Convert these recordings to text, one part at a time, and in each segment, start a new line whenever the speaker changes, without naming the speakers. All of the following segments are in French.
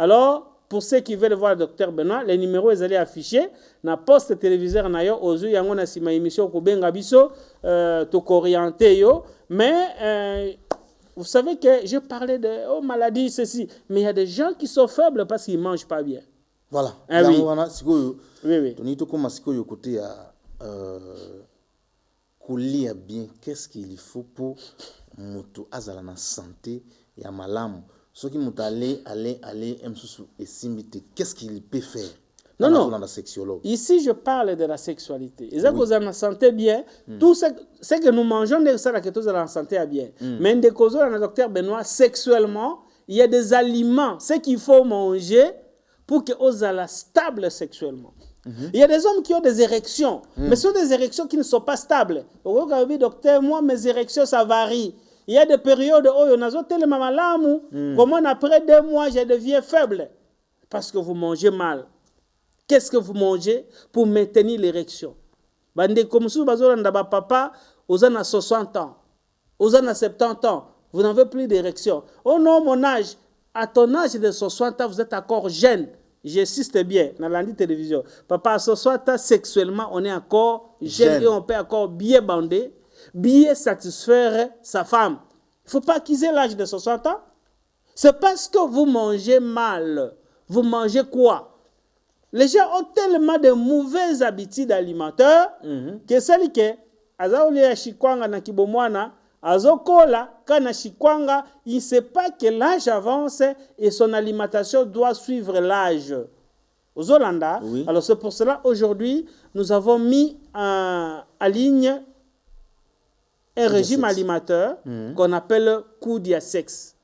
Alors, pour ceux qui veulent voir le docteur Benoît, les numéros ils allaient afficher na poste téléviseur na yo ozu yango na sima émission ko benga biso to orienté yo mais vous savez que je parlais de maladies ceci mais il y a des gens qui sont faibles parce qu'ils mangent pas bien.
Voilà.
Oui.
Oui. Toni to comme sikoyo côté à couler bien, qu'est-ce qu'il faut pour moto azala na santé et à malamu. Ce qui m'a aller et simité, qu'est-ce qu'il peut faire?
Non.
La sexologue.
Ici, je parle de la sexualité. Et ça, vous en santé bien. Tout ce que nous mangeons, c'est ça que tous en santé bien. Mais des causes, le docteur Benoît, sexuellement, il y a des aliments, ce qu'il faut manger pour que vous soyez stable sexuellement. Il y a des hommes qui ont des érections, mais ce sont des érections qui ne sont pas stables. Au docteur, moi, mes érections, ça varie. Il y a des périodes où on a tellement malamu, comment après 2 mois, je deviens faible. Parce que vous mangez mal. Qu'est-ce que vous mangez pour maintenir l'érection? Bande comme si vous papa, vous avez 60 ans, vous avez 70 ans, vous n'avez plus d'érection. Oh non, mon âge, à ton âge de 60 ans, vous êtes encore jeune. J'insiste bien, dans la télévision. Papa, à 60 ans, sexuellement, on est encore jeune et on peut encore bien bander, bien satisfaire sa femme. Il ne faut pas qu'ils aient l'âge de 60 ans. C'est parce que vous mangez mal. Vous mangez quoi? Les gens ont tellement de mauvaises habitudes alimentaires que celle que azaoli ya shikwanga na kibomwana azokola kana shikwanga, il ne sait pas que l'âge avance et son alimentation doit suivre l'âge. Aux Hollandais, oui. Alors c'est pour cela aujourd'hui nous avons mis en ligne un régime alimentaire qu'on appelle Koudia-Sex.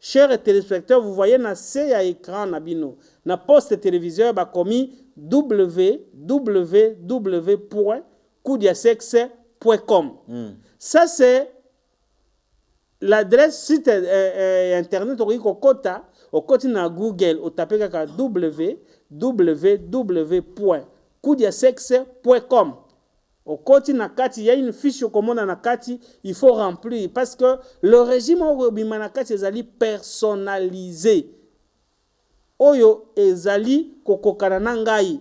Chers téléspectateurs, vous voyez na c'est à écran nabino. Na poste téléviseur ba commis www.koudiasex.com. Ça c'est l'adresse site internet au côté na Google au taper kaka www.koudiasex.com. Au côté na kati, il y a une fiche comme na kati, il faut remplir parce que le régime au bimanakati est personnalisé. Oyo ezali kokokana na ngai.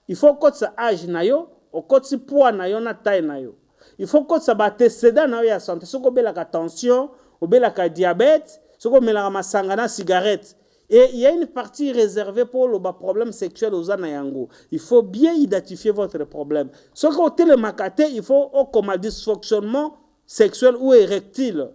Il faut que sa âge na yo, au côté poids na yo na taille na yo. Il faut que ça antécédent na yo ya santé. Soko belaka tension, ou belaka diabète, soko melaka masangana cigarette. Et il y a une partie réservée pour le problème sexuel aux anayango. Il faut bien identifier votre problème. Ce côté le makate, il faut comme dysfonctionnement sexuel ou érectile.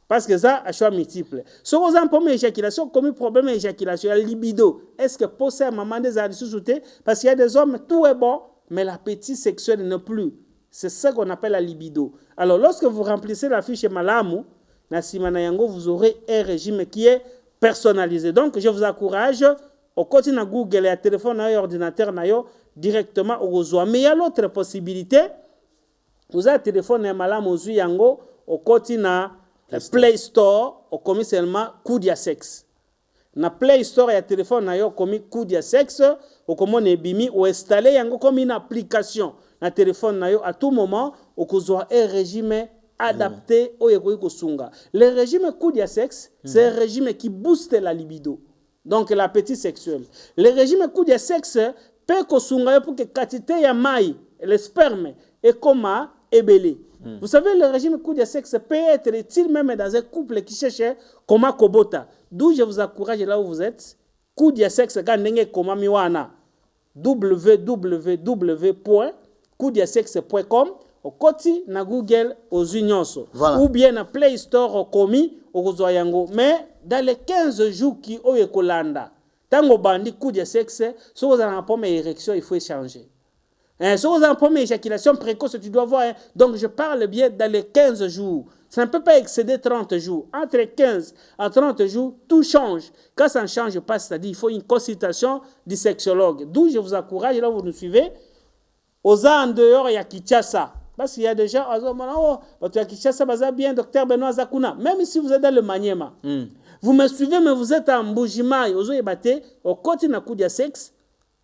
Parce que ça a choix multiple. Ce qu'on a un problème d'éjaculation, comme un problème d'éjaculation, la libido. Est-ce que pour ça, maman des années sous-souté? Parce qu'il y a des hommes, tout est bon, mais l'appétit sexuel n'est plus. C'est ça qu'on appelle la libido. Alors, lorsque vous remplissez la fiche Malamu, vous aurez un régime qui est personnalisé. Donc, je vous encourage, au côté de Google et à téléphone et ordinateur, directement au reçoit. Mais il y a l'autre possibilité. Vous avez un téléphone et Malamu au côté de Play Store, au commis seulement Koudia-Sex. Na Play Store et téléphone au commis Koudia-Sex, au commis Nebimi, ou installer comme une application na téléphone à tout moment, au besoin un régime adapté au Sunga. Le régime Koudia-Sex, c'est un régime qui booste la libido, donc l'appétit sexuel. Le régime Koudia-Sex peut Kosunga pour que quantité ya maï, le sperme, et comment ébélé. Vous savez, le régime Koudia-Sex peut être utile même dans un couple qui cherche comment kobota. D'où je vous encourage là où vous êtes. Koudia-Sex gandenge koma miwana. www.koudiasex.com au côté na Google aux unions. Voilà. Ou bien na Play Store au commis au Zoyango. Mais dans les 15 jours qui ont Kolanda, tant au bandit Koudia-Sex, si vous avez un problème d'érection, il faut échanger. Si vous avez un problème d'éjaculation précoce, tu dois voir. Donc, je parle bien dans les 15 jours. Ça ne peut pas excéder 30 jours. Entre 15 à 30 jours, tout change. Quand ça ne change pas, c'est-à-dire qu'il faut une consultation du sexologue. D'où je vous encourage, là où vous nous suivez, aux en dehors, il y a Kinshasa. Parce qu'il y a des gens, oh, il y a Kinshasa, bien, docteur Benoît Zakuna. Même si vous êtes dans le Maniema, vous me suivez, mais vous êtes en Mbujimai, au côté de Koudia-Sex.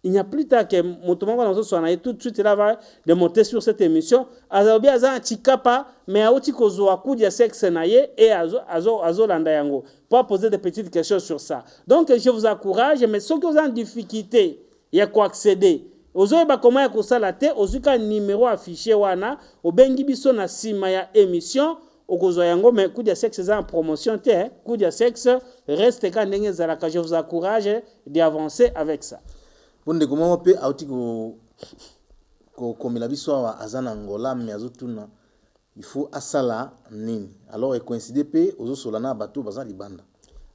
Il n'y a plus tard que Motomoko soit tout de suite là va de monter sur cette émission. Azabi aza chikapa mais auti kozwa coup de sexe naie et azo landa yango. Pour poser des petites questions sur ça. Donc je vous encourage, mais ceux qui ont en difficulté, il y a quoi accéder. Ozo ba comment ya kosala te, ozuka numéro affiché wana, obengi biso na sima ya émission. Okozwa yango mais coup de sexe est en promotion te, hein? Coup de sexe reste quand ndenge zalaka. Je vous encourage d'avancer avec ça.
Bonde comment pe auti ko komela biso wa azana Angola mais azotuna il faut asala nini alors et coïncider pe ozo solana bato baza libanda.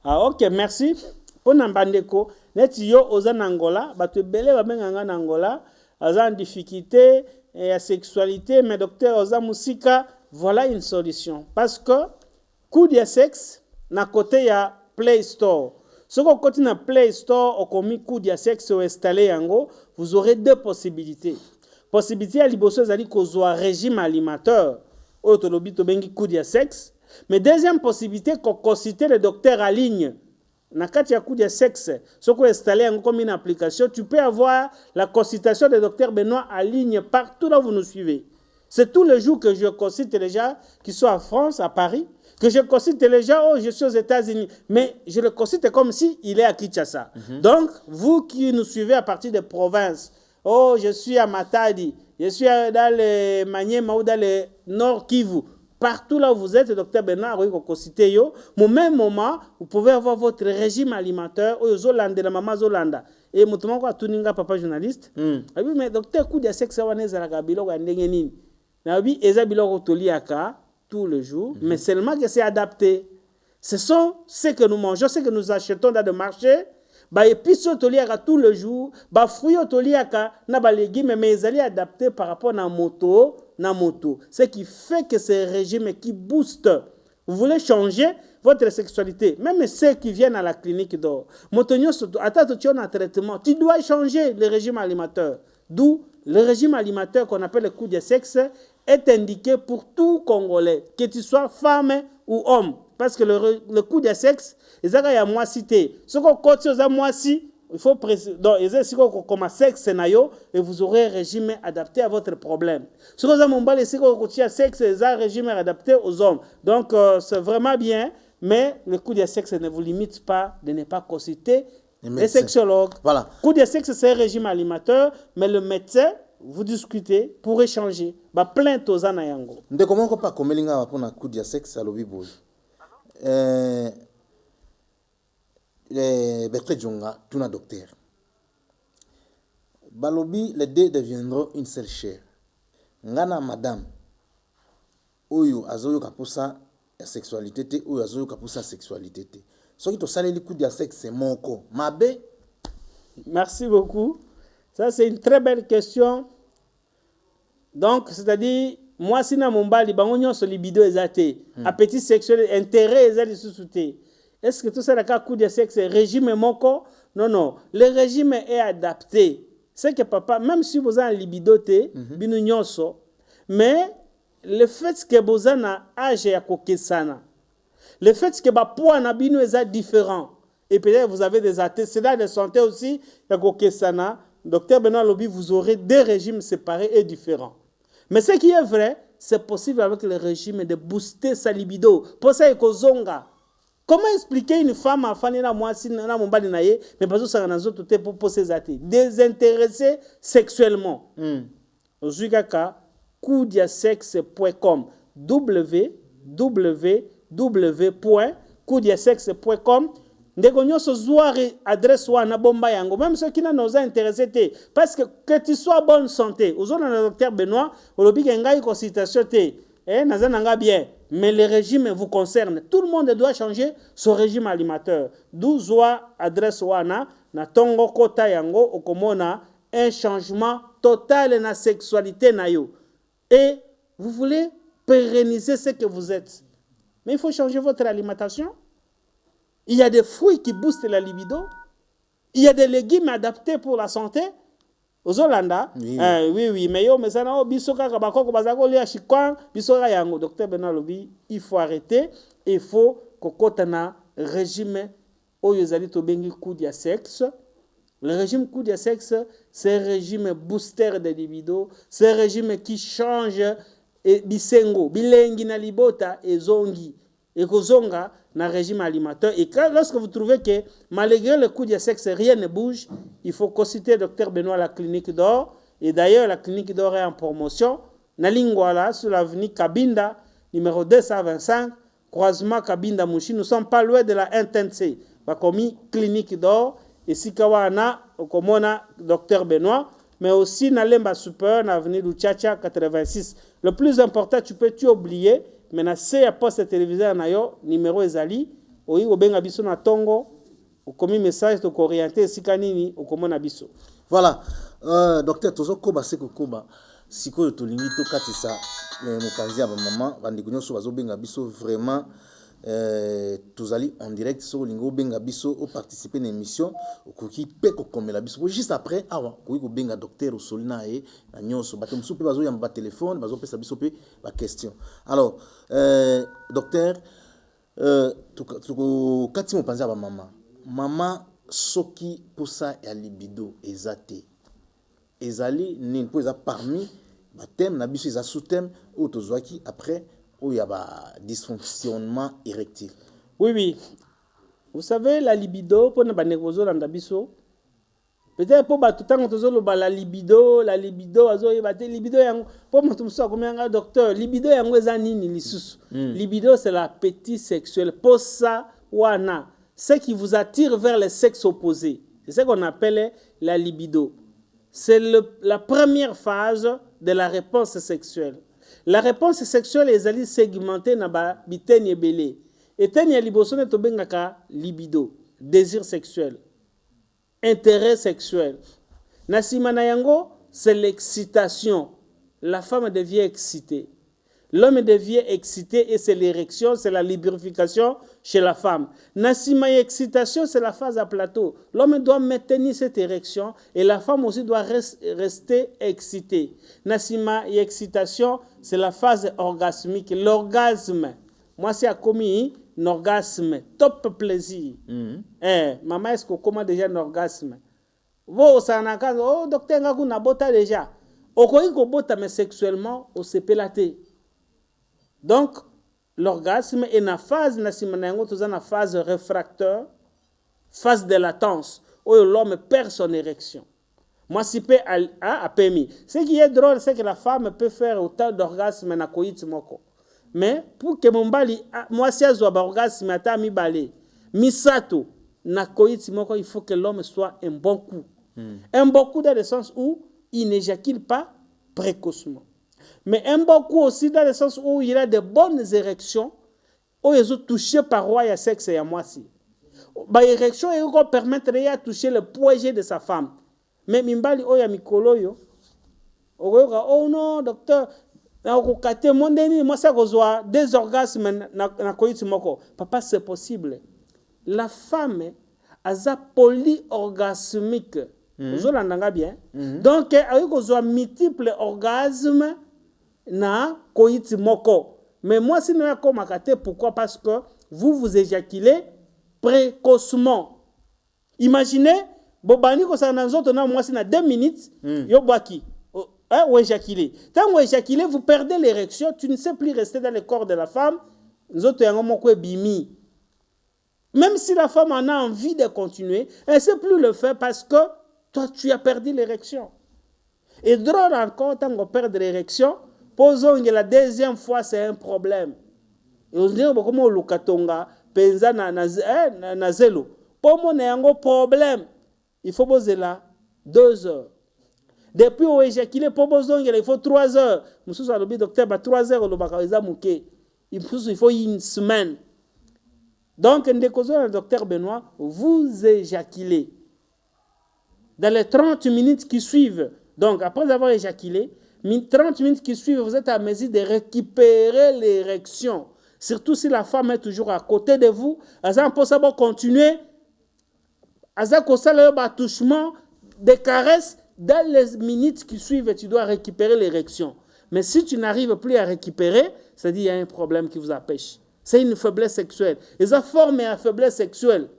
Ah OK, merci. Pona mbandeko neti yo ozana Angola bato belé ba benganga na Angola azan difficulté et à sexualité mais docteur oza musika voilà une solution parce que coup de sexe na côté ya Play Store. Si vous continuez à Play Store, ou comme coup de sexe ou installé yango, vous aurez deux possibilités. Possibilité à liboso zali kozwa régime alimentaire, ou tolobi to bengi coup de sexe. Mais deuxième possibilité, qu'on consulte le docteur en ligne. Na kati ya coup de sexe, si vous installez yango comme une application, tu peux avoir la consultation du docteur Benoît en ligne partout là où vous nous suivez. C'est tous les jours que je consulte les gens qui sont en France, à Paris, que je consulte les gens, oh, je suis aux États-Unis, mais je le consulte comme s'il est à Kinshasa. Donc, vous qui nous suivez à partir des provinces, oh, je suis à Matadi, je suis dans le Maniema ou dans le Nord Kivu, partout là où vous êtes, docteur Bernard, vous consultez yo. Au même moment, vous pouvez avoir votre régime alimentaire, oh, Zolanda, la maman Zolanda. Et moi, quoi, Tuninga, papa journaliste. Ah oui, mais docteur, coup de sexe, on est à la Gabilo, on est ah oui, eza biloko toliaka tous les jours, mais seulement que c'est adapté. Ce sont ce que nous mangeons, ce que nous achetons dans le marché. Ba épices toliaka tous les jours, ba fruits toliaka na ba légumes, mais ils allaient adapter par rapport à moto. Ce qui fait que c'est un régime qui booste. Vous voulez changer votre sexualité, même ceux qui viennent à la clinique d'or. Motonio, attends, tu as un traitement, tu dois changer le régime alimentaire. D'où le régime alimentaire qu'on appelle le coup de sexe est indiqué pour tout Congolais, que tu sois femme ou homme. Parce que le coup de sexe, il y a moi cité. Ce qu'on continue à moi si, il faut préciser. Donc, il y a comme sexe et vous aurez un régime adapté à votre problème. Ce qu'on a mon bal, c'est qu'on continue à sexe, il y a un régime adapté aux hommes. Donc, c'est vraiment bien, mais le coup de sexe ne vous limite pas de ne pas consulter les sexologues.
Voilà.
Coup de sexe, c'est un régime alimentaire, mais le médecin, vous discutez pour échanger. Ba plainte aux anayango.
Nde comment on pas comme linga pour un coup de sexe à l'obi boy. Bertrand Djonga, tout un docteur. Balobi, les deux deviendront une seule chair. Ngana madame, oyo azoyo kapusa la sexualité te, oyo azoyo kapusa sexualité te. Ce qui te sale le coup de sexe, c'est mon corps. Mabe.
Merci beaucoup. Ça, c'est une très belle question. Donc, c'est-à-dire, moi, si na mombali, bangonyo so libido ezate, appétit sexuel, intérêt ezate sous-souté. Est-ce que tout ça, le coup de sexe, régime mon corps? Non, non. Le régime est adapté. C'est que papa, même si vous avez un libido, mais le fait que vous avez un âge à kokesana, le fait que votre poids est différent, et peut-être vous avez des antécédents de santé aussi, docteur Benoît Lobi, vous aurez deux régimes séparés et différents. Mais ce qui est vrai, c'est possible avec le régime de booster sa libido. Pour ça, il y a comment expliquer une femme à faire mais pas pour ses athées désintéressée sexuellement. Coudiasexe.com www.coudiasexe.com ndeko nyonso zouari adresse wana bomba yango même ceux qui n'ont pas intéressé parce que tu sois bonne santé ozona na docteur Benoît olobi ke ngai consultation te nazananga bien. Mais le régime vous concerne. Tout le monde doit changer son régime alimentaire. D'où zoa adresse wana na tongo kota yango okomona un changement total na sexualité na yo. Et vous voulez pérenniser ce que vous êtes. Mais il faut changer votre alimentation. Il y a des fruits qui boostent la libido. Il y a des légumes adaptés pour la santé. Aux Hollanda, oui, mais yo, mais ça n'a bisoka kabako bazako lia chikwan, bisoka yango. Docteur Benoît Lobi, il faut arrêter, il faut kokotana régime oyozali to bengi coup de sexe. Le régime coup de sexe, c'est un régime booster de libido, c'est un régime qui change et bisengo, bilengi na libota et zongi. Et kozonga na régime alimentaire. Et quand, lorsque vous trouvez que malgré le coup de sexe, rien ne bouge, il faut consulter le docteur Benoît à la clinique d'or. Et d'ailleurs, la clinique d'or est en promotion. Na Lingwala, sur l'avenue Kabinda, numéro 225, croisement Kabinda Mouchi. Nous ne sommes pas loin de la NTNC. Bakomi clinique d'or. Et si Kawana, Okomona, docteur Benoît. Mais aussi, na Lemba Super, na avenue Luchacha 86. Le plus important, tu peux oublier. Maintenant, c'est à poste téléviseur numéro ezali oui obenga biso na tongo okomi message to orienter sikanini okomona biso.
Voilà, docteur tozo koba seko koba sikoyo tolingi to katisa mopanzi ya maman bandeko nyonso bazo benga biso vraiment tozali en direct sur lingo benga biso au participer na émission okoki pe ko komela biso juste après awa koki ko benga docteur osolina e na nyonso bato musu pe bazo yamba ba téléphone bazo pesa biso pe ba question. Alors docteur tuko kati mopanzi ya ba mama soki posa ya libido ezate ezali nini po eza parmi ba thème na biso eza sous thème ou tozwaki après où il y a un dysfonctionnement érectile.
Oui, oui. Vous savez, la libido, pour ne pas négocier dans l'abisso, peut-être pour tout le temps, la libido, la libido, pour moi, tout ça, comme un docteur, libido, libido, c'est l'appétit sexuel. Pour ça, wana, ce qui vous attire vers le sexe opposé. C'est ce qu'on appelle la libido. C'est la première phase de la réponse sexuelle. La réponse sexuelle est segmentée dans la biteni ebele. Et teni libosone to bengaka libido, désir sexuel, intérêt sexuel. Nasima na yango, c'est l'excitation. La femme devient excitée. L'homme devient excité et c'est l'érection, c'est la lubrification chez la femme. Nasima excitation, c'est la phase à plateau. L'homme doit maintenir cette érection et la femme aussi doit rester excitée. Nasima excitation, c'est la phase orgasmique. L'orgasme, moi c'est à commis un orgasme, top plaisir. Maman, est-ce qu'on commande déjà un orgasme? Vous, ça n'a pas, oh docteur, on a bota déjà. Au quoi qu'on bota mais sexuellement, on s'est pélaté. Donc, l'orgasme est une phase, une phase réfracteur, phase de latence, où l'homme perd son érection. Moi, si peu a permis. Ce qui est drôle, c'est que la femme peut faire autant d'orgasme na koyit moko. Mais pour que mon bali, moi, si elle a un orgasme, ata mi balé, misato, na koyit moko, il faut que l'homme soit un bon coup. Un bon coup dans le sens où il n'éjacule pas précocement. Mais un bon coup aussi dans le sens où il a de bonnes érections, où ils ont touché par roi et sexe et à moi aussi. Bah, érection, il va permettre de toucher le poids de sa femme. Mais mimbali oya mikolo yo, oh non, docteur, moi ça reçoit des orgasmes na koyiti moko. Papa, c'est possible. La femme a sa polyorgasmique. Vous l'entendez bien? Donc, elle reçoit multiples orgasmes na koyiti moko. Mais moi, si nous avons comme pourquoi? Parce que vous éjaculez précocement. Imaginez, bobani ko sa nanzoto na moi, c'est na 2 minutes, yo boaki. Ou éjaculer. Quand vous éjaculez, vous perdez l'érection, tu ne sais plus rester dans le corps de la femme. Nous autres, bimi. Même si la femme en a envie de continuer, elle ne sait plus le faire parce que toi, tu as perdu l'érection. Et drôle encore, quand on perd l'érection, posons que la deuxième fois, c'est un problème. Et on dit, comment on lukatonga, penza na zelo. Pour mon un problème, il faut poser là 2 heures. Depuis on éjaculé, pour poser il faut 3 heures. Monsieur le docteur, 3 heures, il faut une semaine. Donc, le docteur Benoît, vous éjaculez. Dans les 30 minutes qui suivent, donc après avoir éjaculé, 30 minutes qui suivent, vous êtes à mesure de récupérer l'érection. Surtout si la femme est toujours à côté de vous. Elle peut savoir continuer. Elle peut attouchement, des caresses. Dans les minutes qui suivent, tu dois récupérer l'érection. Mais si tu n'arrives plus à récupérer, c'est-à-dire qu'il y a un problème qui vous empêche. C'est une faiblesse sexuelle. Et ça forme une faiblesse sexuelle.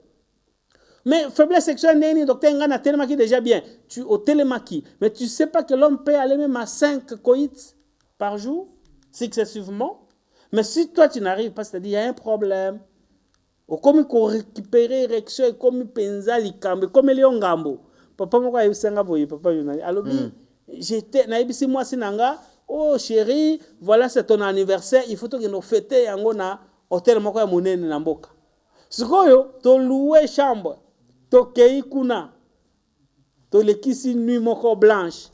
Mais faiblesse sexuelle, docteur Ngana télémaki déjà bien. Tu au télémaki. Mais tu sais pas que l'homme peut aller même à 5 coïts par jour, successivement. Mais si toi tu n'arrives pas, c'est-à-dire il y a un problème. Comme il récupérer érection, comme il pensa likambe, comme il est en gambo. Papa moi il s'en boye, papa je alors j'étais naibisi moi sinanga, oh chérie, voilà c'est ton anniversaire, il faut que nous fêter yango na hôtel moko ya monene na mboka. Sikoyo to louer chambre, to kei kuna. To lekisi nuit moko blanche.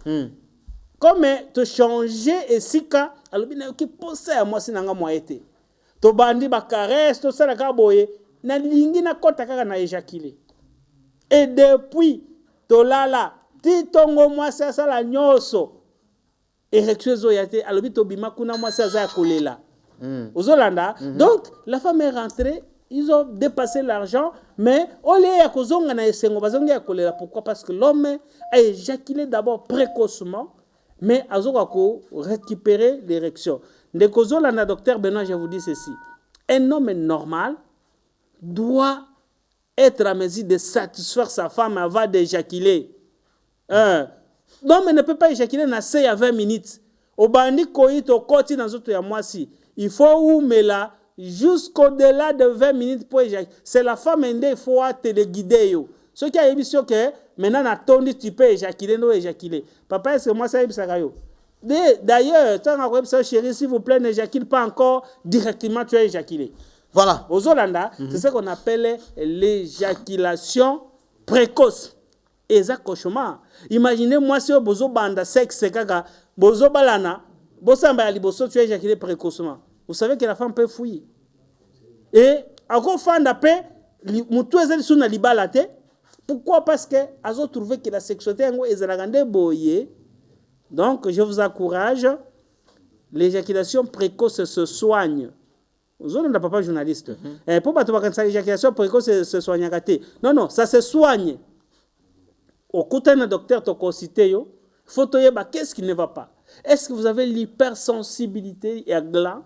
Comme te changer et sika, alors bien que penser à moi sinanga moi été. To bandi ba caresse, to sala ka boye, na lingi na kota kaka na éjaculer. Et depuis to lala, ti tongo moi ça la nyoso. Érection zoyate, alors bien to bima kuna moi ça za kolela. Ozolanda. Donc la femme est rentrée, ils ont dépassé l'argent, mais au lieu ya kozonga na esengo bazonga ya kolela. Pourquoi? Parce que l'homme a éjaculé d'abord précocement, mais azoka ko récupérer l'érection. De kozolanda, docteur Benoît, je vous dis ceci. Un homme normal doit être à mesure de satisfaire sa femme avant d'éjaculer. L'homme ne peut pas éjaculer na 6 à 20 minutes. Au bandi koït au koti dans autre ya moi si. Il faut ouméla jusqu'au-delà de 20 minutes pour éjaculer. C'est la femme il faut te le guider yo. Ce qui a émission que maintenant na tondi tu peux éjaculer non éjaculer. Papa est-ce que moi ça ebisaka yo? D'ailleurs, chérie, s'il vous plaît, n'éjacule pas encore directement, tu as éjaculé.
Voilà.
Aux Hollandais, c'est ce qu'on appelle l'éjaculation précoce. Et ça, cauchemar. Imaginez-moi si vous banda sexe, bozo balana, bosamba ali boso, tu as éjaculé précocement. Vous savez que la femme peut fouiller. Et encore fan d'après, mutu ezali suna libalate. Pourquoi? Parce que azo trouvé que la sexualité est en boye. Donc, je vous encourage, l'éjaculation précoce se soigne. Vous avez un papa journaliste. Pourquoi tu vas dire que l'éjaculation précoce se soigne? Non, ça se soigne. Au côté d'un docteur, tu as cité, il faut te dire qu'est-ce qui ne va pas. Est-ce que vous avez l'hypersensibilité et la gland?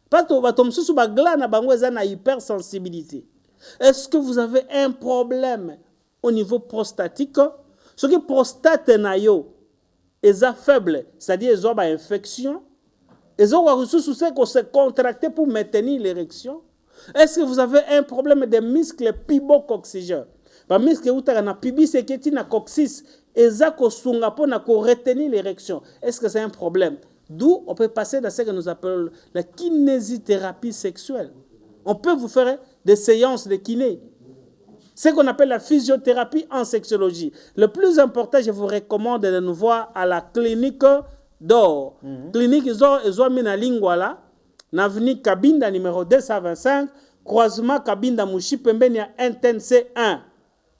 Parce que vous avez une gland et hypersensibilité. Est-ce que vous avez un problème au niveau prostatique? Ce qui prostate na yo, ils sont faibles, c'est-à-dire ils ont une infection. Ils ont des ressources qui se contracter pour maintenir l'érection. Est-ce que vous avez un problème de muscles pibocoxygènes? Les muscles qui sont pubis et qui sont coccyx, ils ont retenir l'érection. Est-ce que c'est un problème? D'où on peut passer dans ce que nous appelons la kinésithérapie sexuelle. On peut vous faire des séances de kiné. Ce qu'on appelle la physiothérapie en sexologie. Le plus important, je vous recommande de nous voir à la clinique d'or. Clinique, ils ont mis la ligne là, n'avenue Kabinda numéro 225, croisement Kabinda Mouchi, Pembeni à C1.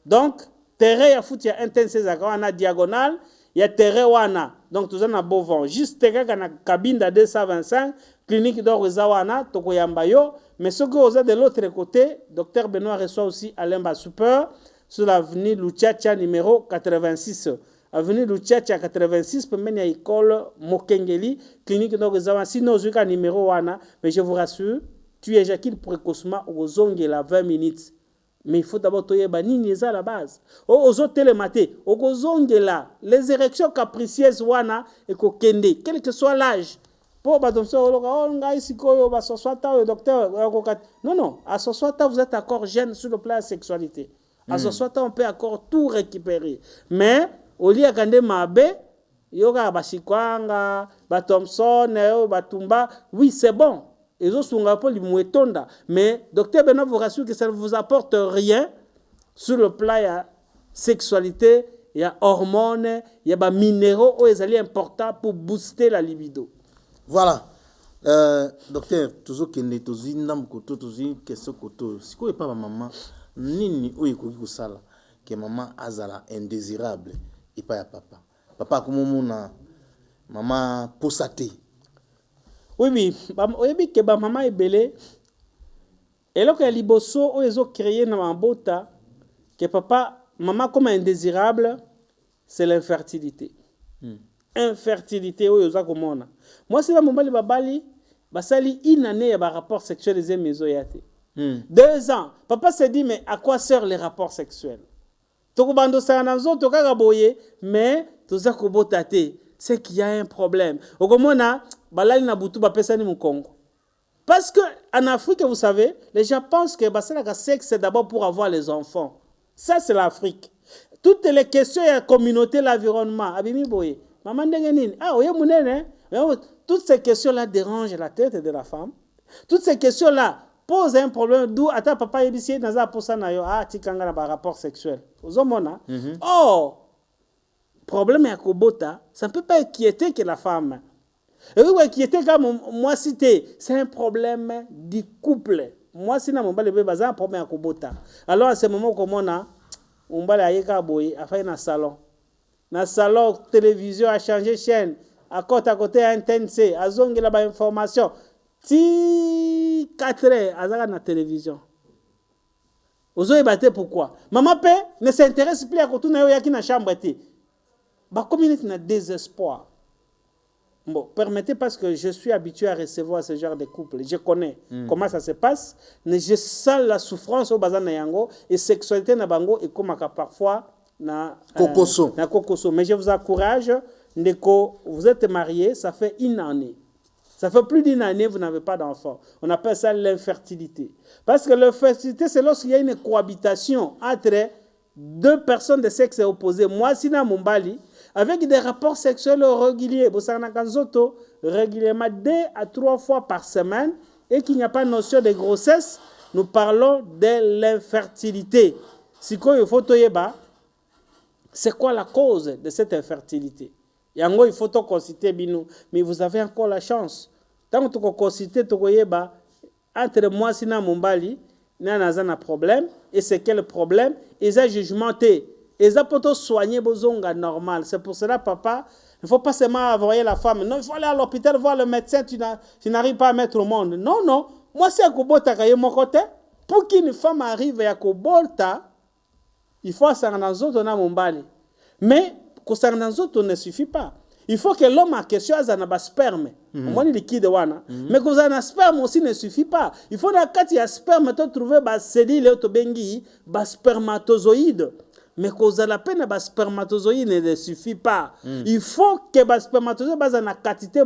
Donc, terrain ya foot ya C na diagonale, il y a terrain wana. Donc, tout ça na Beauvant. Juste terrain na Kabinda 225, clinique d'or Zawana, Tokoyambayo. Mais ce que vous avez de l'autre côté, docteur Benoît reçoit aussi Alain Super sur l'avenue Luchacha numéro 86. Avenue Luchacha 86, pour mener à l'école Mokengeli, clinique d'Orzawa. Sinon, je suis numéro 1, mais je vous rassure, tu éjacules précocement aux ongles à 20 minutes. Mais il faut d'abord te dire, ni à la base. Aux autres télématés, aux ongles là, les érections capricieuses, wana, et kokende, quel que soit l'âge. Non, à 60 ans, vous êtes encore jeune sur le plan de la sexualité. À 60 ans, on peut encore tout récupérer. Mais, au lieu de mabe, yoga bashikwanga, Thompson, batumba, oui, c'est bon. Ils ont son rapport du mouetonda. Mais, docteur Benoît vous rassure que ça ne vous apporte rien sur le plan de la sexualité. Il y a hormones, il y a des minéraux qui sont importants pour booster la libido.
Voilà. Docteur, toujours que nous avons une question. Si vous n'avez pas maman, nini oyekoki kusala que maman azala indésirable et pas ya papa. Papa comme mona maman posate.
Oui, oyebi ke ba maman ebele. Eloko ya liboso oyezo créer na mabota que papa maman comme indésirable, c'est l'infertilité. Infertilité oyoza komona. Moi c'est ba mobali babali basali une année ya ba rapport sexuel les mezo yate. 2 ans. Papa se dit, mais à quoi servent les rapports sexuels? Tokobando sananzo tokaka boye, mais toza kobotate. C'est qu'il y a un problème. Okomona, balali na butu bapesani mukongo. Parce que en Afrique, vous savez, les gens pensent que le sexe, c'est d'abord pour avoir les enfants. Ça, c'est l'Afrique. Toutes les questions de la communauté, l'environnement. Abimi boye. Maman dengenine. Ah, oye mounene. Toutes ces questions-là dérangent la tête de la femme. Toutes ces questions-là posent un problème. D'où, attends, papa, il dit, naza pour ça, ah, tikanga na ba rapport sexuel. Vous mona. Oh, problème à Kobota, ça ne peut pas inquiéter que la femme. Et oui, qui était comme moi cité, c'est un problème du couple. Moi, si mon bal bébé, c'est un problème à Kobota. Alors, à ce moment, comme on bal à Yeka Boy, à faire un salon. Dans le salon, télévision a changé chaîne. À côté, antenne C, à zone là-bas information. Si 4 heures, à la télévision. Vous avez battu pourquoi? Maman P ne s'intéresse plus à côté de la chambre. La communauté n'a désespoir. Bon, permettez parce que je suis habitué à recevoir ce genre de couple. Je connais comment ça se passe. Mais je sens la souffrance au bazar nayango et sexualité na bango et comme parfois na
kokoso.
Na kokoso. Mais je vous encourage, Ndeko, vous êtes mariés, ça fait 1 année. Ça fait plus d'1 année, vous n'avez pas d'enfant. On appelle ça l'infertilité. Parce que l'infertilité, c'est lorsqu'il y a une cohabitation entre 2 personnes de sexe opposé. Moi, Sina Mumbali, avec des rapports sexuels réguliers, régulièrement 2 à 3 fois par semaine, et qu'il n'y a pas de notion de grossesse, nous parlons de l'infertilité. Si il faut c'est quoi la cause de cette infertilité? Il faut consulter Binou, mais vous avez encore la chance. Tant que vous consultez, entre moi Sina Mumbali, il y a un problème, et c'est quel problème? Ils ont jugementé. Ils ont plutôt soigné Bozonga normal. C'est pour cela, papa, il ne faut pas seulement envoyer la femme. Non, il faut aller à l'hôpital voir le médecin, tu n'arrives pas à mettre au monde. Non, non. Moi, c'est à Kobota qui est mon côté. Pour qu'une femme arrive à Kobota, il faut que ça Mumbali. Mais que ça ne suffit pas. Il faut que l'homme a quelque chose à un sperme. Moi, liquide wana. Mais que un sperme aussi ne suffit pas. Il faut que tu aies sperme, tu trouver des cellules, des spermatozoïdes. Mais que la peine de spermatozoïdes ne suffit pas. Il faut que les spermatozoïdes aient une quantité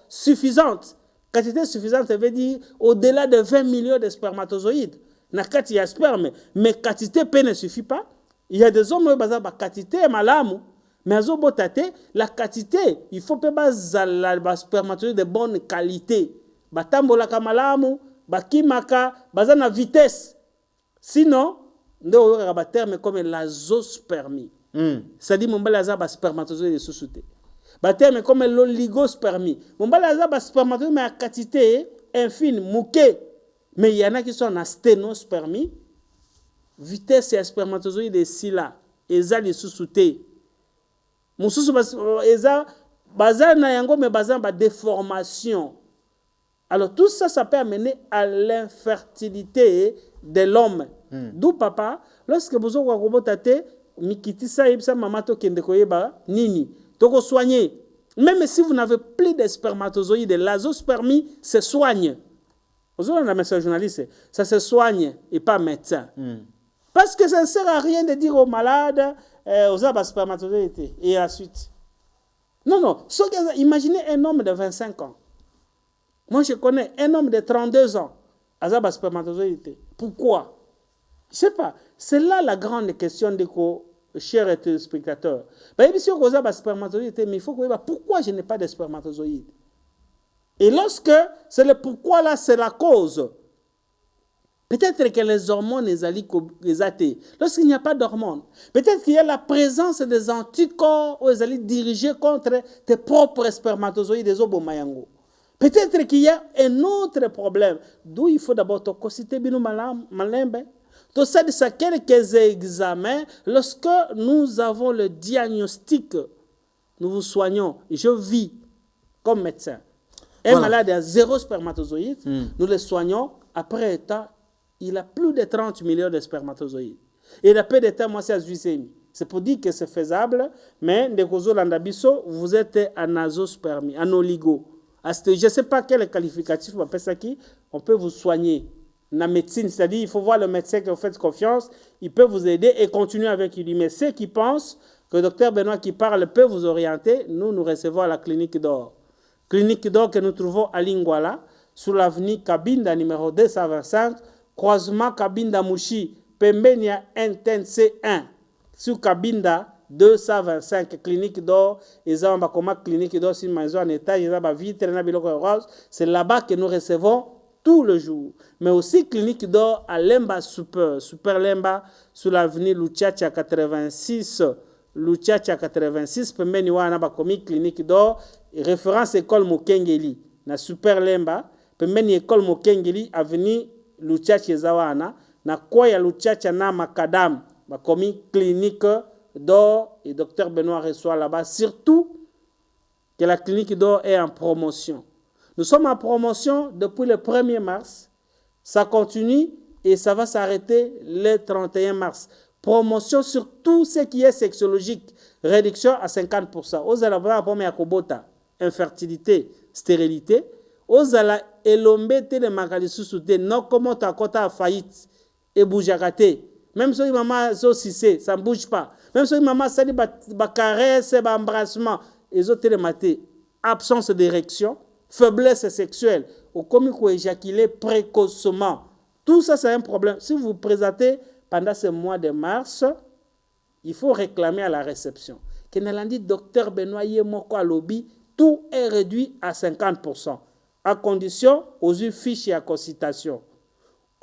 suffisante. Quantité suffisante, ça veut dire au-delà de 20 millions de spermatozoïdes. Na quantité de sperme. Mais quantité ne suffit pas. Il y a des hommes qui ont une quantité malamu. Mais la quantité, il faut que les spermatozoïdes de bonne qualité. Batambola kamalamu, bakimaka, bazana vitesse. Sinon, on a un terme comme l'azospermie. C'est-à-dire que on a un spermatozoïde de sous-souté. Un terme comme l'oligospermie. On a un spermatozoïde mais à quantité infime, mouké. Mais il y en a qui sont en sténospermie. Vitesse et spermatozoïde de sila. Ils ont les sous-soutés. Mususu eza bazar na yango mais bazar ba déformation. Alors tout ça ça peut amener à l'infertilité de l'homme. D'où papa lorsque vous avez kobotate mikitisa yebisa mama to kende koyeba nini toko soigner. Même si vous n'avez plus de spermatozoïdes, l'azospermie se soigne. Vous avez un message journaliste, ça se soigne et pas médecin. Parce que ça ne sert à rien de dire aux malades aux spermatozoïdes et à la suite. Non, non. Imaginez un homme de 25 ans. Moi, je connais un homme de 32 ans. À spermatozoïde. Pourquoi? Je ne sais pas. C'est là la grande question de chers téléspectateurs. Mais il faut que pourquoi je n'ai pas de spermatozoïdes? Et lorsque c'est le pourquoi là, c'est la cause. Peut-être que les hormones les athées. Lorsqu'il n'y a pas d'hormones, peut-être qu'il y a la présence des anticorps où ils allaient diriger contre tes propres spermatozoïdes des obomayango. Peut-être qu'il y a un autre problème. D'où il faut d'abord te consulter bino malembe. Tout ça, c'est quelques examens. Lorsque nous avons le diagnostic, nous vous soignons. Je vis comme médecin. Un malade a 0 spermatozoïdes, nous le soignons. Après un temps, il a plus de 30 millions de spermatozoïdes. Et la paix de temps, moi, c'est à 8,5. C'est pour dire que c'est faisable, mais vous êtes en azospermie, en oligo. Je ne sais pas quel qualificatif on appelle ça qui, on peut vous soigner. la médecine, c'est-à-dire il faut voir le médecin que vous faites confiance, il peut vous aider et continuer avec lui. Mais ceux qui pensent que le docteur Benoît qui parle peut vous orienter, nous recevons à la clinique d'or. Clinique d'or que nous trouvons à Lingwala, sur l'avenue Kabinda numéro 225, croisement Kabinda Mouchi, Pembenia NTNC1, sur Kabinda 225, clinique d'or, ils ont comme clinique d'or, si maison en état, ils ont vitre, c'est là-bas que nous recevons tout le jour. Mais aussi clinique d'or à Lemba Super Lemba, sur l'avenue Luchacha 86, Luchacha 86, pembeni wana bakomi clinique d'or, référence école Mokengeli, na Super Lemba, pembeni école Mokengeli, avenue Luchacha zawana, na Koya Luchacha na Makadam, bakomi clinique d'or, et docteur Benoît reçoit là-bas, surtout que la clinique d'or est en promotion. Nous sommes en promotion depuis le 1er mars, ça continue et ça va s'arrêter le 31 mars. Promotion sur tout ce qui est sexologique, réduction à 50%. Aux ala première kobota, infertilité, stérilité. Aux ala elombe te le makalisu soute, non comment ta kota faillite et bougeagate. Même si maman so sissé, ça ne bouge pas. Même si maman sali ba caresse, ba embrassement, ils ont télématé, absence d'érection, faiblesse sexuelle, au comique ou éjaculer précocement. Tout ça, c'est un problème. Si vous vous présentez pendant ce mois de mars, il faut réclamer à la réception. Kenalandi, docteur Benoît Yemoko à lobby, tout est réduit à 50%, à condition aux yeux fiches à consultation.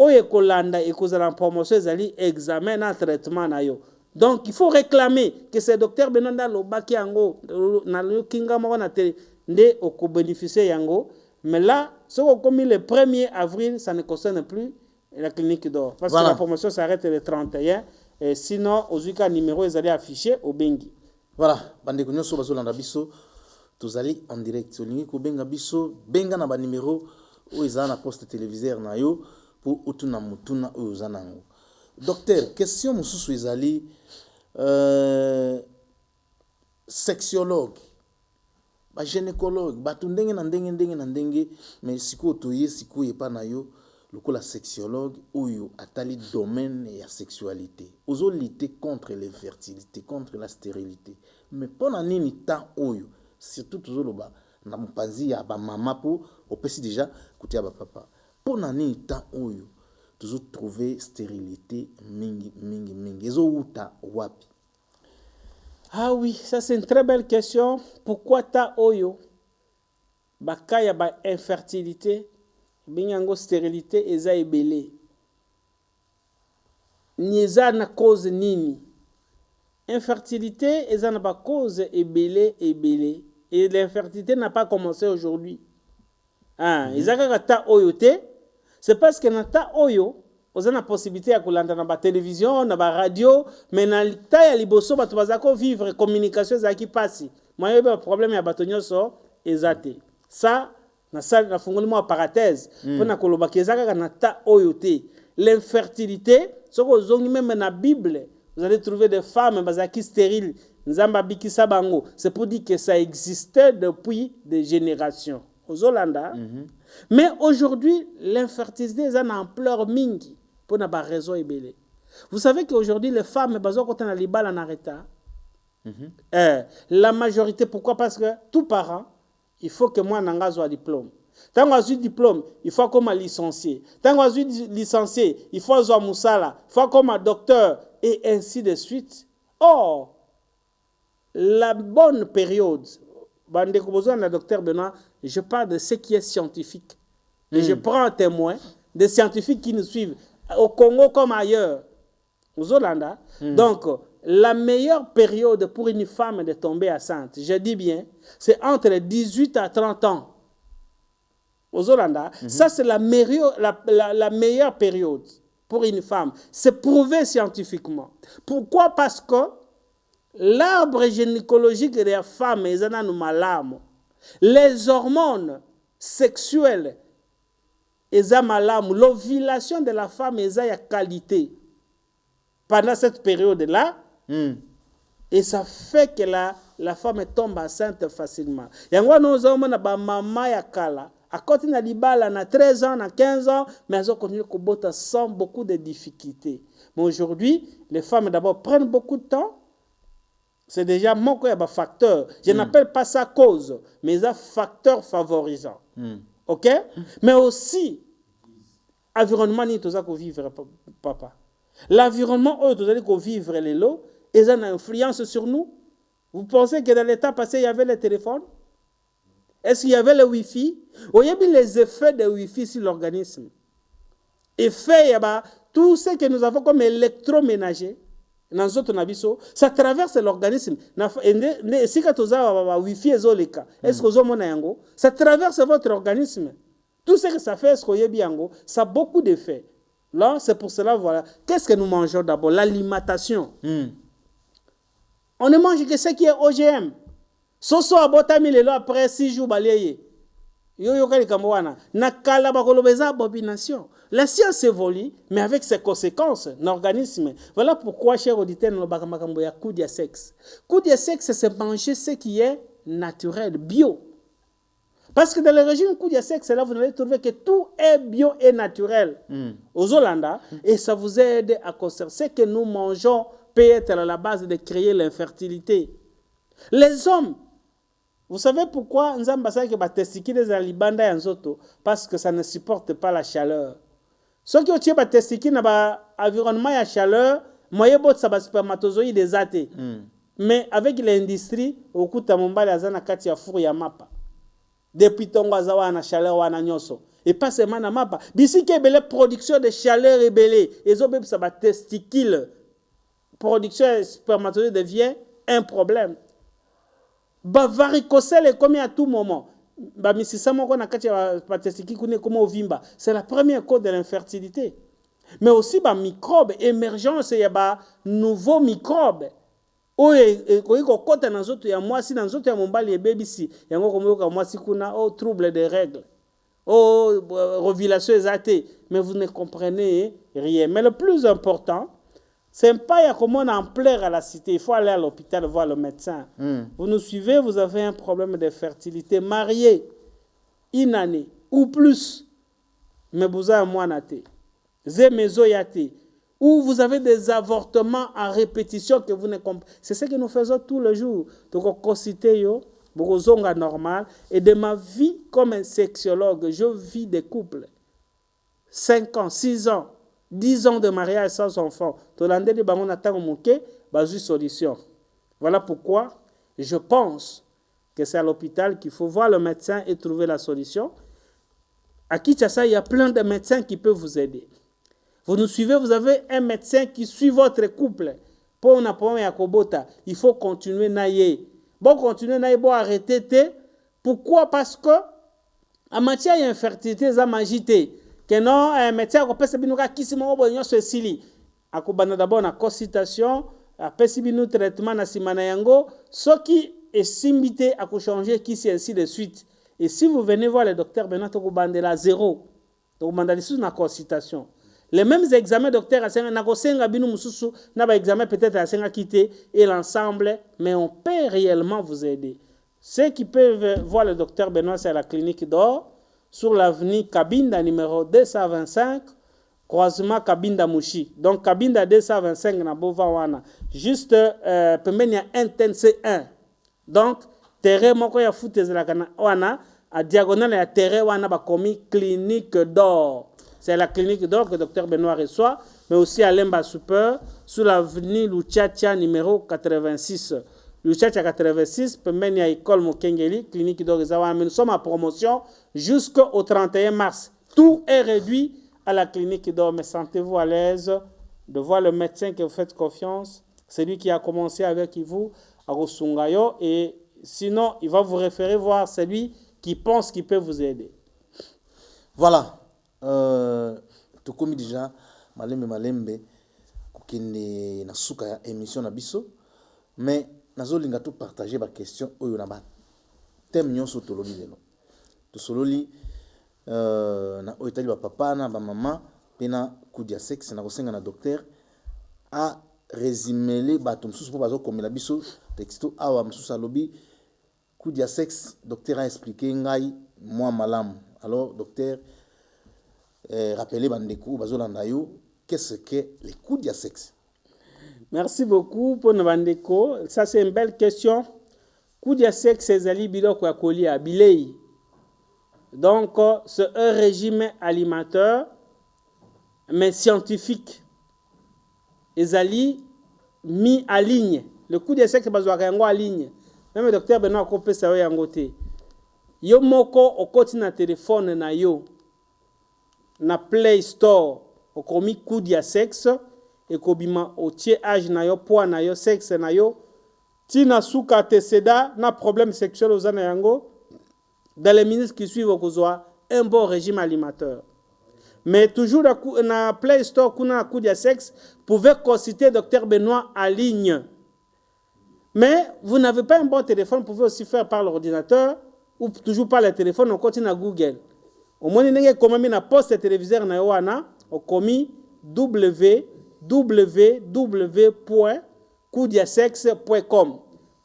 Oye kolanda et cause la promotion zali examen en traitement na yo. Donc il faut réclamer que ce docteur Benoît Lobaki yango na le kinga mo na te nde oko bénéficier yango, mais là ce qu'on commis le 1er avril, ça ne concerne plus la clinique d'or parce que la promotion s'arrête le 31 et sinon aux cas numéro ils allaient afficher au bengi.
Voilà, bande ko nyoso bazolanda biso tozali en direct solingi ko benga biso benga na ba numéro o ezana poste téléviseur na yo pour utuna mutuna o uzanango. Docteur, question mususu ezali sexologue, ba gynécologue, ba ndenge na ndenge mais siko toye siko yepa na yo lokola sexologue oyo atali domaine ya sexualité. Ozo lutter contre l'infertilité, contre la stérilité. Mais pona nini ta oyo surtout tozoloba na mpanzi ya ba mama po opesi déjà côté ya ba papa. Pona nini ta oyo toujours trouver stérilité mingi ezo uta wapi?
Ah oui, ça c'est une très belle question. Pourquoi ta oyo bakaya ba infertilité binyango stérilité eza ebele? Ni eza na cause nini? Infertilité eza na ba cause ebele. Et l'infertilité n'a pas commencé aujourd'hui. Ah, eza kaka ta oyo te. C'est parce que na ta oyo oza na possibilité ya kolanda na ba télévision, na ba radio, mais na ta ya liboso bato bazako vivre communication za ki pasi. Moi yeba problème ya bato nyonso ezate. Ça na salle na fungoli mo parenthèse pona koloba kezaka na ta oyo te. L'infertilité, ce que zongi même na Bible, vous allez trouver des femmes bazaki stériles, nzamba bikisa bango. C'est pour dire que ça existait depuis des générations. Aux Hollandais. Mais aujourd'hui, l'infertilité est en ampleur mingi pour n'a pas raison ébélé. Vous savez qu'aujourd'hui, les femmes, quand on a les balles en arrêtant, la majorité, pourquoi? Parce que tout parent, il faut que moi, n'anga soit diplôme. Tant que j'ai diplôme, il faut qu'on m'a licencié. Tant que j'ai licencié, il faut avoir moussala, il faut qu'on m'a docteur, et ainsi de suite. Or, la bonne période, docteur Benoît, je parle de ce qui est scientifique. Et je prends un témoin des scientifiques qui nous suivent au Congo comme ailleurs, aux Hollandais. Donc, la meilleure période pour une femme de tomber enceinte, je dis bien, c'est entre 18 à 30 ans. Aux Hollandais, ça c'est la meilleure période pour une femme. C'est prouvé scientifiquement. Pourquoi? Parce que l'arbre gynécologique des femmes est un malamu. Les hormones sexuelles est un malamu. L'ovulation de la femme est une qualité pendant cette période-là. Et ça fait que la femme tombe enceinte facilement. Yangwa nous avons na ba mama ya kala À côté de Libala, na 13 ans, na 15 ans, mais elles ont continué Kobota sans beaucoup de difficultés. Mais aujourd'hui, les femmes d'abord prennent beaucoup de temps. C'est déjà mon facteur. Je n'appelle pas ça cause, mais un facteur favorisant. OK? Mais aussi, l'environnement, ni tout ça qu'on vivre, papa. L'environnement, eux, vous allez vivre les lots, ils ont une influence sur nous. Vous pensez que dans l'état passé, il y avait les téléphones? Est-ce qu'il y avait le Wi-Fi? Il y avait les effets de Wi-Fi sur l'organisme. Effet, tout ce que nous avons comme électroménager, dans notre nabiso, ça traverse l'organisme. Si vous avez Wi-Fi, est-ce que vous avez ça traverse votre organisme. Tout ce que ça fait, est-ce que vous avez ça a beaucoup d'effets. Là, c'est pour cela, voilà. Qu'est-ce que nous mangeons d'abord? L'alimentation. On ne mange que ce qui est OGM. Soso abotami lelo après 6 jours balayé. Yo kali kamwana. Nakala bakolobeza abomination. La science évolue, mais avec ses conséquences, l'organisme. Voilà pourquoi, chers auditeurs, nous avons un coup de sexe. Coup de sexe, c'est manger ce qui est naturel, bio. Parce que dans le régime coup de sexe, là, vous allez trouver que tout est bio et naturel. Aux Hollandais, et ça vous aide à conserver. Ce que nous mangeons peut être à la base de créer l'infertilité. Les hommes, vous savez pourquoi nous avons que les testicules des alibanda et Nzoto? Parce que ça ne supporte pas la chaleur. Ceux qui ont des testicules dans l'environnement et la chaleur, moyen bot ça va spermatozoïdes des athées. Mais avec l'industrie, au coup de mon bal, azana katia four ya mapa. Depuis ton wazawa na chaleur wana nyoso. Et pas seulement na mapa. D'ici que belle production de chaleur et belé, et zo ça va testicules. Production spermatozoïde devient un problème. Varicocèle est comme à tout moment. C'est la première cause de l'infertilité. Mais aussi, microbes, émergence, il y a nouveaux microbes. Oh, trouble des règles. Oh, révélation exaltée. Mais vous ne comprenez rien. Mais le plus important, c'est pas comment on en plaire à la cité. Il faut aller à l'hôpital voir le médecin. Vous nous suivez, vous avez un problème de fertilité. Marié, une année ou plus, mais vous avez un mois naté. Ou vous avez des avortements à répétition que vous ne comprenez. C'est ce que nous faisons tous les jours. Donc, on considère normal. Et de ma vie comme un sexologue, je vis des couples. 5 ans, 6 ans. 10 ans de mariage sans enfant. Solution. Voilà pourquoi je pense que c'est à l'hôpital qu'il faut voir le médecin et trouver la solution. À Kinshasa, il y a plein de médecins qui peuvent vous aider. Vous nous suivez, vous avez un médecin qui suit votre couple. Pour il faut continuer naïe. Bon, continuer naïe, bon, arrêter. Pourquoi? Parce que en matière d'infertilité, ça m'agite. Que non, un médecin qui peut se faire qui se fait ceci. Akobana d'abord na consultation, après si binu traitement na simana yango, ce qui est simité à changer qui c'est ainsi de suite. Et si vous venez voir le docteur Benoît Tokobandela 0, donc mandali sous na consultation. Les mêmes examens docteur a senga na kosenga binu mususu na ba examen peut-être a senga quitter et l'ensemble, mais on peut réellement vous aider. Ceux qui peuvent voir le docteur Benoît, c'est à la clinique d'Or, sur l'avenue Kabinda numéro 225, croisement Kabinda Mouchi. Donc Kabinda 225 na Bovawana. Juste pembeni ya NTNC1. Donc terrain moko ya foot ezalaka wana à diagonale ya terrain wana ba komi clinique d'Or. C'est la clinique d'Or que le docteur Benoît reçoit, mais aussi à Lemba Super, sur l'avenue Luchacha numéro 86. Luchacha 86, pembeni ya école Mokengeli, clinique d'Or Ezawa. Nous sommes en promotion jusqu'au 31 mars. Tout est réduit à la clinique d'Or, mais sentez-vous à l'aise de voir le médecin que vous faites confiance, celui qui a commencé avec vous à Rosungayo, et sinon il va vous référer voir celui qui pense qu'il peut vous aider.
Voilà. Tout comme déjà malembe kokende na suka ya émission na biso, mais nazolinga tout partager ba question oyo na ba thème nyonso tolobi lelo. To sololi na oitali ba papa na ba mama pena kudia sexe na kosenga na docteur a résumer ba to msusu po bazo komela biso texto awa msusu alobi kudia sexe docteur a expliqué ngai moi malamu Alors, docteur, rappelez Bandeko, qu'est-ce que les coups de sexe?
Merci beaucoup pour Bandeko. Ça, c'est une belle question. Coup de sexe, c'est Ali Biloko à Kolia, Bilei. Donc, c'est un régime alimentaire, mais scientifique. Ezali mis à ligne. Le coup de sexe, c'est en ligne. Même le docteur Benoît Kopé, ça va en côté. Yo moko au côté na téléphone na yo na Play Store au komi coup de sexe et kobima au tie âge na yo poids na yo sexe na yo tina suka teseda na problème sexuel aux yango dans les minutes qui suivent au un bon régime alimentaire. Mais toujours na Play Store kuna coup de sexe pouvez consulter docteur Benoît en ligne. Mais vous n'avez pas un bon téléphone, vous pouvez aussi faire par l'ordinateur ou toujours par le téléphone, on continue à Google. Au moins, il y a un poste téléviseur na yoana, au commis www.coudiasexe.com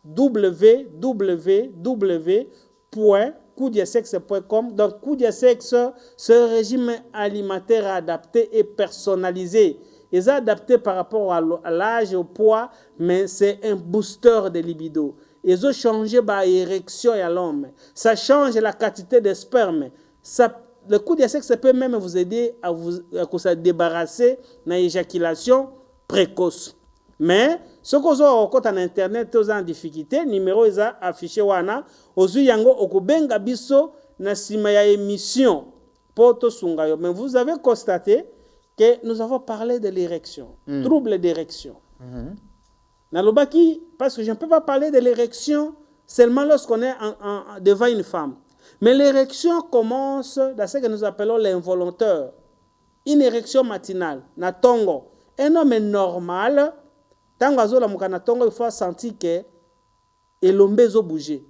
www.coudiasexe.com. Donc, Coudiasexe, c'est un régime alimentaire adapté et personnalisé. Il est adapté par rapport à l'âge et au poids, mais c'est un booster de libido. Ils ont changé l'érection à l'homme. Ça change la quantité de sperme. Le coup de sexe peut même vous aider à vous débarrasser de l'éjaculation précoce. Mais ce que vous avez en internet, vous avez en difficulté, numéro est affiché wana. Ozu yango okubenga biso na sima ya émission poto sungayo. Mais vous avez constaté que nous avons parlé de l'érection, trouble d'érection. Parce que je ne peux pas parler de l'érection seulement lorsqu'on est devant une femme. Mais l'érection commence dans ce que nous appelons l'involontaire. Une érection matinale, na tongo. Un homme est normal, tant il faut sentir que l'ombe zo bouger.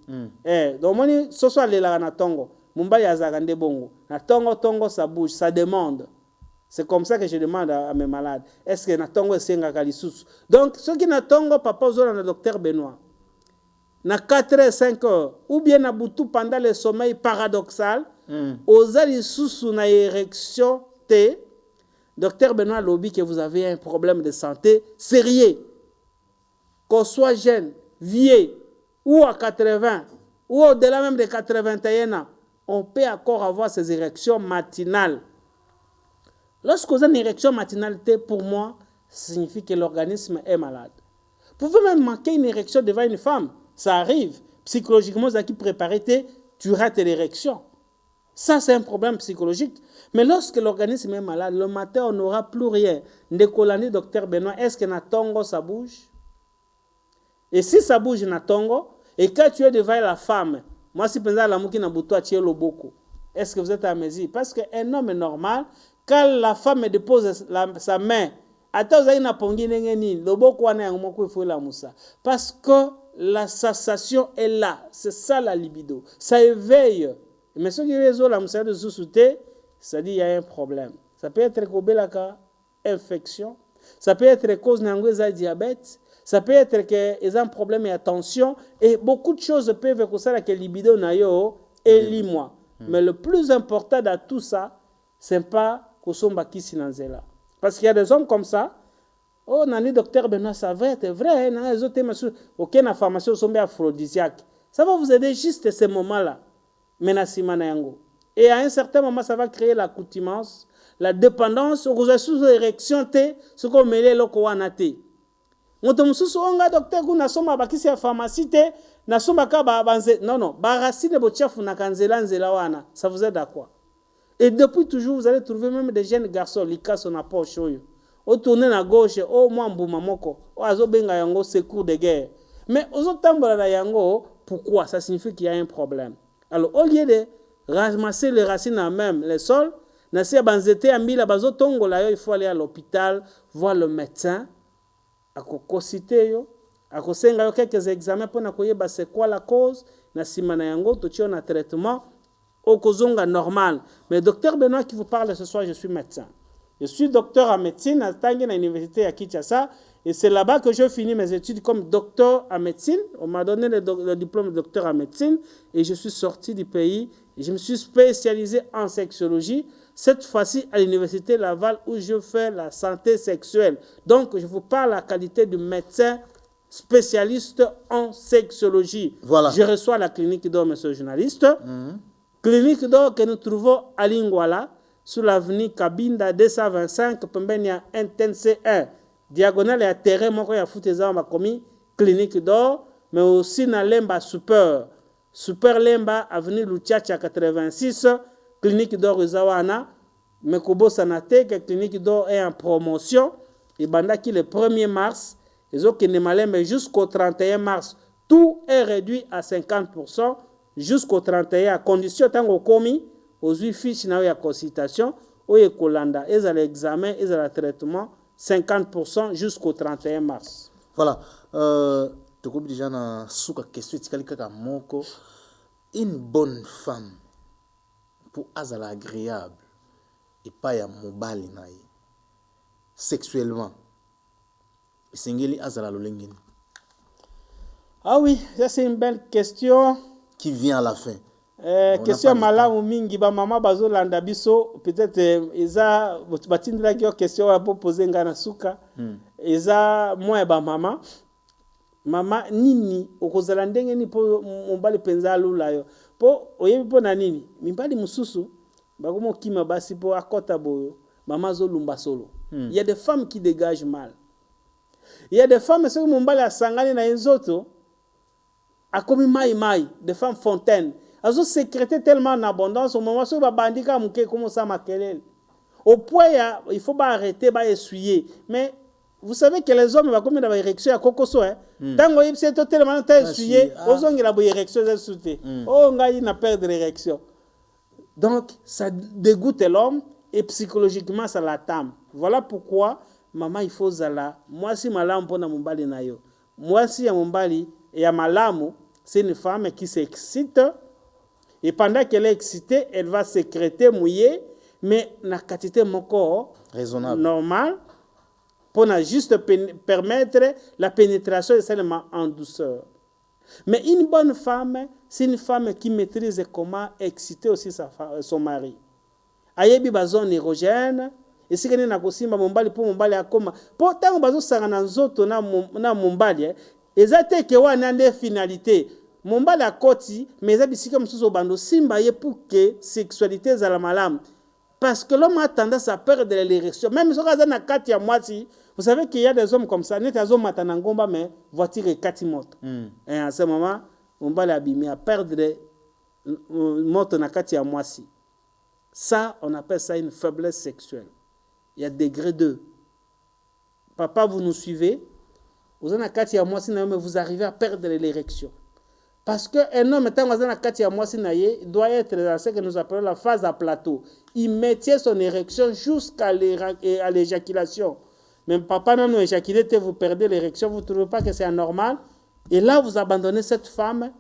Donc, ce soit les na tongo, mumba yazagande bongo. Na tongo ça bouge, ça demande. C'est comme ça que je demande à mes malades. Est-ce que Natongo est sous? Donc, ceux qui Natongo, papa, vous avez le docteur Benoît. Na 4 h 5 h ou bien na boutou pendant le sommeil paradoxal, aux sous na érection T, docteur Benoît lobby que vous avez un problème de santé sérieux. Qu'on soit jeune, vieux, ou à 80, ou au-delà même de 81 ans, on peut encore avoir ces érections matinales. Lorsque vous avez une érection matinale, pour moi, ça signifie que l'organisme est malade. Vous pouvez même manquer une érection devant une femme. Ça arrive. Psychologiquement, vous avez préparé, tu rates l'érection. Ça, c'est un problème psychologique. Mais lorsque l'organisme est malade, le matin, on n'aura plus rien. Ndekolani, docteur Benoît, est-ce que Natongo, ça bouge? Et si ça bouge, Natongo, et quand tu es devant la femme, moi, si pensez à la mouki na boutou, tu es le beaucoup. Est-ce que vous êtes à mesure? Parce qu'un homme est normal. Quand la femme dépose sa main, parce que la sensation est là. C'est ça la libido. Ça éveille. Mais ce qui est la moussa de sous-souté, ça dit qu'il y a un problème. Ça peut être infection. Ça peut être cause de diabète. Ça peut être qu'il y a un problème de tension. Et beaucoup de choses peuvent causer que la libido n'a yo et lis-moi. Mais le plus important de tout ça, c'est pas parce qu'il y a des hommes comme ça. Oh, nani docteur Benoît, ça va être vrai. Aucune pharmacie sont aphrodisiaque. Ça va vous aider juste ces moments-là. Et à un certain moment, ça va créer l'accoutumance, la dépendance. Vous avez sous érection, ce qu'on met le koanate. Docteur, ça vous aide à quoi? Et depuis toujours, vous allez trouver même des jeunes garçons, qui cassent na poche. Au tourner à gauche, au moins boumamoko, au azobenga yango secours de guerre. Mais aux autres tambola yango, pourquoi? Ça signifie qu'il y a un problème. Alors, au lieu de ramasser les racines à même les sols, il faut aller à l'hôpital, voir le médecin, à quelques examens pour savoir c'est quoi la cause, na simana yango, tu as un traitement. Au Kozonga normal. Mais docteur Benoît qui vous parle ce soir, je suis médecin. Je suis docteur en médecine à l'université à Kinshasa Et c'est là-bas que je finis mes études comme docteur en médecine. On m'a donné le diplôme de docteur en médecine et je suis sorti du pays. Et je me suis spécialisé en sexologie, cette fois-ci à l'université Laval où je fais la santé sexuelle. Donc, je vous parle de la qualité de médecin spécialiste en sexologie.
Voilà.
Je reçois la clinique d'or, monsieur le journaliste. Clinique d'or que nous trouvons à Lingwala, sur l'avenue Kabinda 225, pembeni ya NTNC1. Diagonale ya terrain moko ya futeza makomi clinique d'or, mais aussi na Lemba Super Lemba avenue Luchacha 86, clinique d'or Uzawana, mais Kobo Sanate, que clinique d'or est en promotion. Et bandaki le 1er mars, ils ont mais jusqu'au 31 mars, tout est réduit à 50%, jusqu'au 31 à condition tango komi, aux 8 fiches na ya consultation, ou ya kolanda, ils ont l'examen, ils ont le traitement, 50% jusqu'au 31 mars.
Voilà. Tu as déjà na souka question kaka moko. Une bonne femme pour azala agréable et pas ya mobali na ye sexuellement. Singeli azala lolengeni.
Ah oui, ça c'est une belle question
qui vient à la fin.
Question malamu mingi ba mama bazo landa biso peut-être eza batindira ki question ya poser ngana suka eza moi ba mama nini okozala ndenge ni po mombali penza lula yo po oyebi po na nini mimbali mususu bakomo kima basi po akota boyo mama zo lumba solo. Il y a des femmes qui dégagent mal. Il y a des femmes qui mombali asangani na enzoto akomi mai des femmes fontaines. Elles ont sécrété tellement en abondance au moment où bandika muke comme ça makelele. Au point il faut pas arrêter ba essuyer. Mais vous savez que les hommes vont comme dans érection à kokoso hein. Tango il s'est tellement essuyer, aux hommes il a érection de sauter. Oh ngai na perdre l'érection. Donc ça dégoûte l'homme et psychologiquement ça l'attame. Voilà pourquoi maman il faut zala. Moi si malamu pona mumbali na yo. Moi si ya mumbali et ya malamu, c'est une femme qui s'excite. Et pendant qu'elle est excitée, elle va sécréter, mouiller, mais la quantité de mon corps
raisonnable,
normal, pour juste permettre la pénétration seulement en douceur. Mais une bonne femme, c'est une femme qui maîtrise comment exciter aussi son mari. Ayebi bazone érogène, et si quelqu'un n'a pas simba mombali pour mombali akoma, pourtant bazo sangana nzoto na mombali, ezate ke wana nde finalité. Mombali akoti, mais ça bisika msuso bando simba ye pour que sexualité za la malam. Parce que l'homme a tendance à perdre l'érection. Même si on a kati ya mwati, vous savez qu'il y a des hommes comme ça, net azo matana ngomba mais voiture et kati moto. Et en ce moment, mombali abimi a perdre moto na kati ya mwasi. Ça, on appelle ça une faiblesse sexuelle. Il y a degré 2. Papa, vous nous suivez. Vous avez kati ya mwasi mais vous arrivez à perdre l'érection. Parce qu'un homme étant dans la katia il doit être dans ce que nous appelons la phase à plateau. Il maintient son érection jusqu'à l'éjaculation. Même papa non éjaculé, vous perdez l'érection, vous ne trouvez pas que c'est anormal. Et là, vous abandonnez cette femme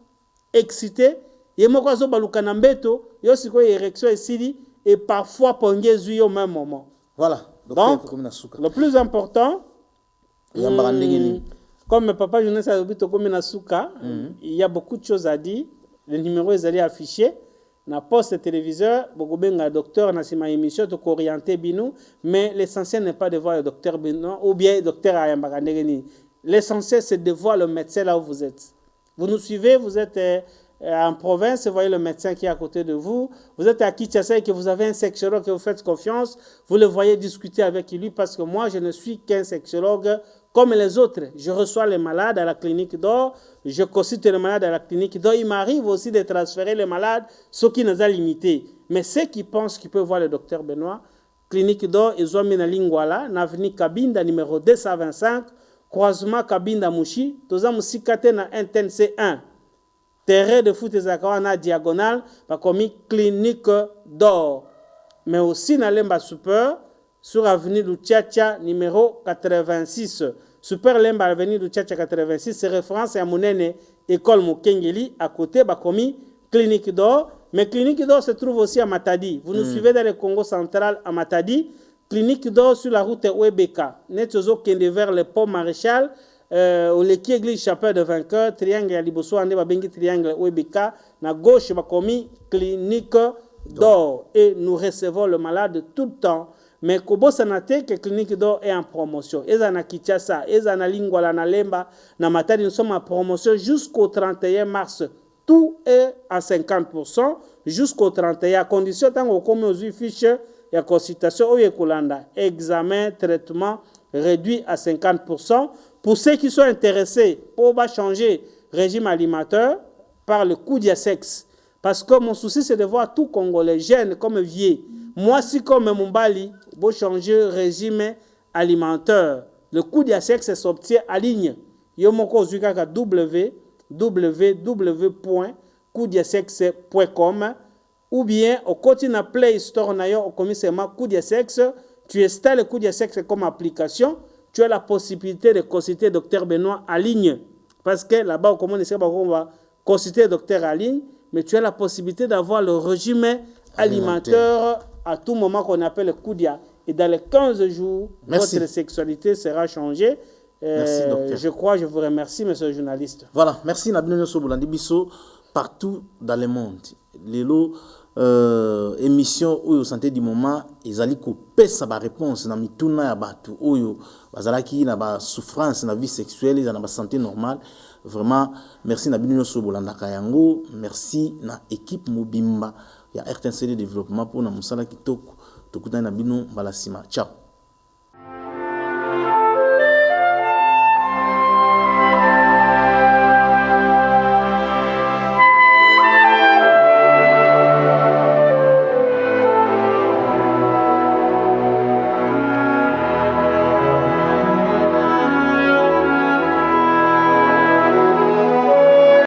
excitée. Et moi, je suis érection ici et parfois pongé au même moment.
Voilà.
Donc, le plus important, comme papa Jonas a dit comme na souka, il y a beaucoup de choses à dire. Le numéro est allé affiché. Na poste téléviseur, beaucoup benga docteur na sima émission to orienté bino, mais l'essentiel n'est pas de voir le docteur Bino ou bien le docteur Ayambagandegeni. L'essentiel c'est de voir le médecin là où vous êtes. Vous nous suivez, vous êtes en province, vous voyez le médecin qui est à côté de vous. Vous êtes à Kinshasa et que vous avez un sexologue que vous faites confiance, vous le voyez discuter avec lui parce que moi je ne suis qu'un sexologue comme les autres. Je reçois les malades à la clinique d'or, je consulte les malades à la clinique d'or. Il m'arrive aussi de transférer les malades, ceux qui nous ont limités. Mais ceux qui pensent qu'ils peuvent voir le docteur Benoît, clinique d'or, ils ont mis na Lingwala, na avenue Kabinda, numéro 225, croisement Kabinda Mouchi, toza musikate na NTNC1. Terrain de foot na diagonale, pas comme clinique d'or. Mais aussi na Lemba Super, sur avenue Luchacha, numéro 86. Super Lemba, avenue Luchacha 86, c'est référence à Monene, école Mokengeli, à côté, Bakomi, clinique d'or. Mais clinique d'or se trouve aussi à Matadi. Vous nous suivez dans le Congo central à Matadi. clinique d'or sur la route Webeka net ozokende vers le pont Maréchal oleki église chapelle de vainqueur triangle ya liboso ande babengi triangle Webeka na gauche bakomi clinique d'or et nous recevons le malade tout le temps. Mais kobosana te que clinique d'or est en promotion. Eza na Kinshasa, eza na Lingwala na Lemba, na Matadi, nous sommes en promotion jusqu'au 31 mars. Tout est à 50% jusqu'au 31 à condition tant comme aux fiches et consultation ou yekolanda examen traitement réduit à 50%. Pour ceux qui sont intéressés pour changer régime alimentaire par le coup de sexe. Parce que mon souci c'est de voir tout Congolais jeunes comme vieux. Moi si comme Mumbali, pour changer régime alimentaire. Le coup de sexe s'obtient à ligne. Yomoko zukaka www.coudiasexe.com ou bien au côté na Play Store na yo au commissaire coup de sexe, tu installes le coup de sexe comme application, tu as la possibilité de consulter Dr Benoît en ligne parce que là-bas au comment on va consulter Dr en ligne, mais tu as la possibilité d'avoir le régime alimentaire à tout moment qu'on appelle le coup de. Et dans les 15 jours, votre sexualité sera changée.
Merci, docteur.
Je crois, je vous remercie, monsieur le journaliste.
Voilà, merci Nabino Sobolandi Bisso partout dans le monde. Les émissions où santé du moment, ils allaient couper sa réponse dans mituna ya batu oyo bazalaki na ba souffrance na vie sexuelle na ba santé normale. Vraiment, merci Nabino Sobolanda Kayango, merci na équipe Mobimba ya RTNC Développement pour na musala kitoko. Tokutana Nabino Balasima. Ciao.